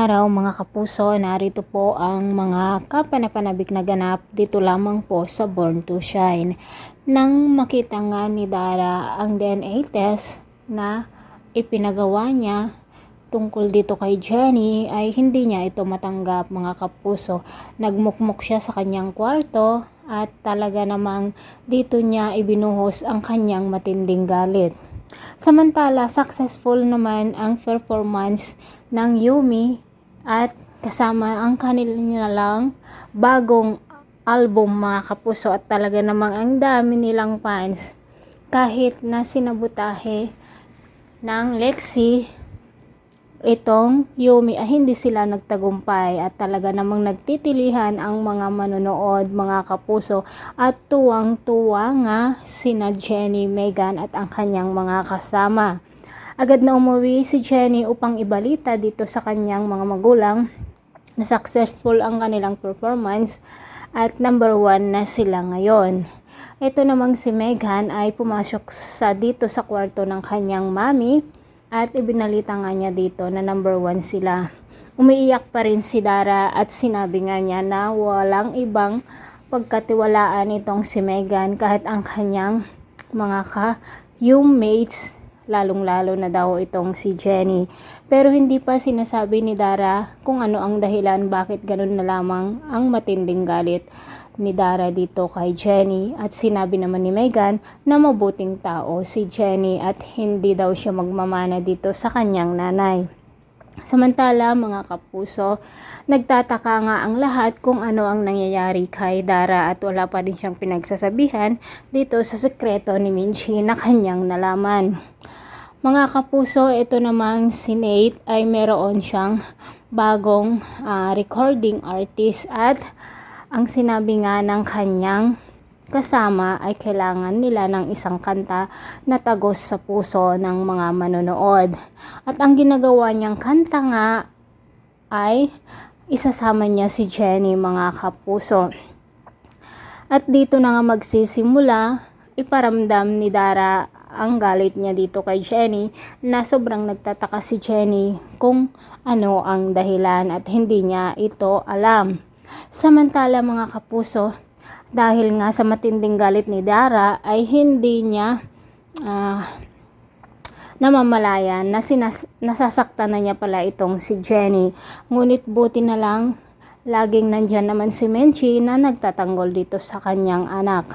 araw mga kapuso, narito po ang mga kapanapanabik na ganap dito lamang po sa Born to Shine. Nang makita nga ni Dara ang DNA test na ipinagawa niya tungkol dito kay Jenny ay hindi niya ito matanggap mga kapuso. Nagmukmok siya sa kanyang kwarto at talaga namang dito niya ibinuhos ang kanyang matinding galit. Samantala, successful naman ang performance ng Yumi at kasama ang kanilang bagong album mga kapuso at talaga namang ang dami nilang fans. Kahit na sinabutahe ng Lexie itong Yumi ay hindi sila nagtagumpay at talaga namang nagtitilihan ang mga manonood mga kapuso at tuwang-tuwa nga sina Jenny, Megan at ang kanyang mga kasama. Agad na umuwi si Jenny upang ibalita dito sa kanyang mga magulang na successful ang kanilang performance at number 1 na sila ngayon. Ito namang si Megan ay pumasok dito sa kwarto ng kanyang mami at ibinalita nga niya dito na number 1 sila. Umiiyak pa rin si Dara at sinabi nga niya na walang ibang pagkatiwalaan itong si Megan kahit ang kanyang mga ka-roommates, lalong-lalo na daw itong si Jenny. Pero hindi pa sinasabi ni Dara kung ano ang dahilan bakit ganun na lamang ang matinding galit ni Dara dito kay Jenny at sinabi naman ni Megan na mabuting tao si Jenny at hindi daw siya magmamana dito sa kanyang nanay. Samantala mga kapuso, nagtataka nga ang lahat kung ano ang nangyayari kay Dara at wala pa rin siyang pinagsasabihan dito sa sekreto ni Minchi na kanyang nalaman. Mga kapuso, ito namang si Nate ay meron siyang bagong recording artist at ang sinabi nga ng kanyang kasama ay kailangan nila ng isang kanta na tagos sa puso ng mga manonood. At ang ginagawa niyang kanta nga ay isasama niya si Jenny mga kapuso. At dito na nga magsisimula, iparamdam ni Dara ang galit niya dito kay Jenny na sobrang nagtataka si Jenny kung ano ang dahilan at hindi niya ito alam. Samantala mga kapuso, dahil nga sa matinding galit ni Dara ay hindi niya namamalayan na nasasaktan na niya pala itong si Jenny. Ngunit buti na lang laging nandyan naman si Menchi na nagtatanggol dito sa kanyang anak.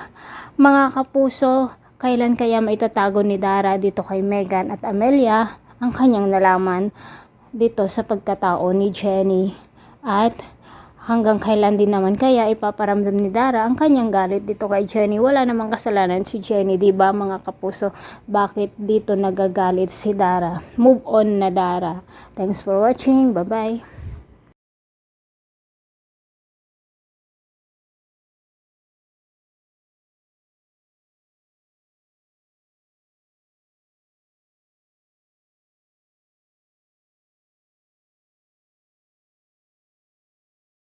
Mga kapuso, kailan kaya maitatago ni Dara dito kay Megan at Amelia ang kanyang nalaman dito sa pagkatao ni Jenny? At hanggang kailan din naman kaya ipaparamdam ni Dara ang kanyang galit dito kay Jenny? Wala namang kasalanan si Jenny, diba mga kapuso? Bakit dito nagagalit si Dara? Move on na Dara. Thanks for watching. Bye-bye.